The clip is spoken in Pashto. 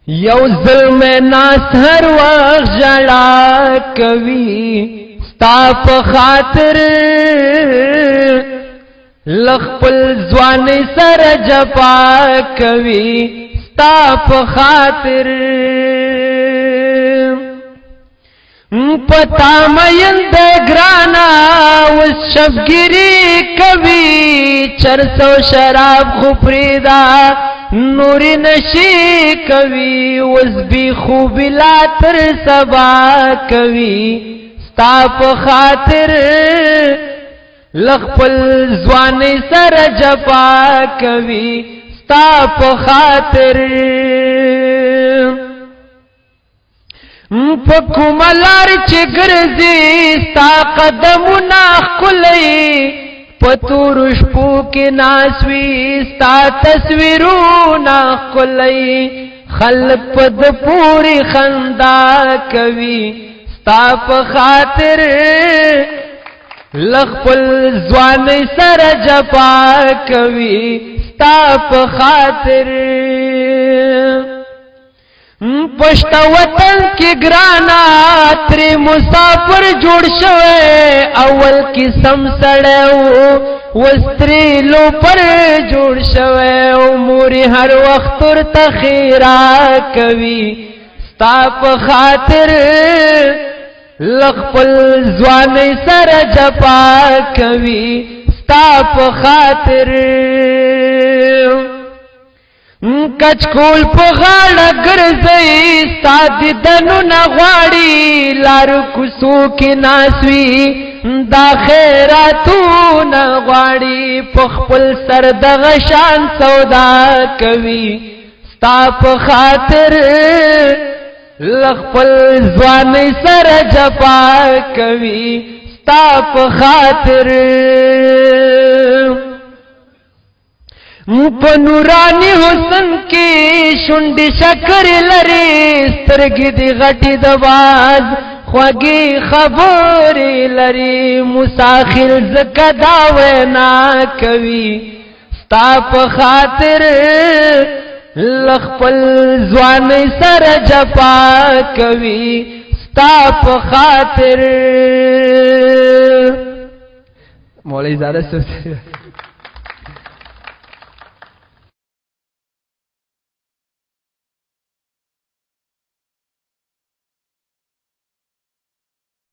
یو ظلم ناس هر وقت جڑا کوي ستا په خاطر لخپل ځوان سره جفا کوي ستا په خاطر پتا مین د ګرانا وس شبګری کوي چرسو شراب خپریدا نوری نشی کوي وس بی خوب لا تر سبا کوي ستا په خاطر لخپل ځوان سره جفا کوي ستا په خاطر پکوم لار چې ګرځي ستا قدمونه ښکلوي پتور شپو کې ناسوي ستا تصویرونه ښکلوي خلق په د پورې خندا کوي ستا په خاطر لخپل ځوان سره جفا کوي ستا په خاطر پشت وطن کی گرانا تری مسافر جوڑ شوے اول قسم سڑے وستری لو پر جوڑ شوے اموری ہر وقت تر تخیرا کوي ستا په خاطر لخپل ځوان سره جفا کوي ستا په خاطر کچکول په غاړه ګرځي ستا دیدنو نه غواړي لارو کوڅو کې ناسوي دا خیراتونه غواړي په خپل سر دغه شان سودا کوي ستا په خاطر لخپل ځوان سره جفا کوي ستا په خاطر په نورانی حسن کې شونډې شکر لري سترګې دې غټې د باز خوږې خبرې لري مساخر ځکه دا وینا کوي ستا په خاطر لخپل ځوان سره جفا کوي ستا په خاطر مولوی زاده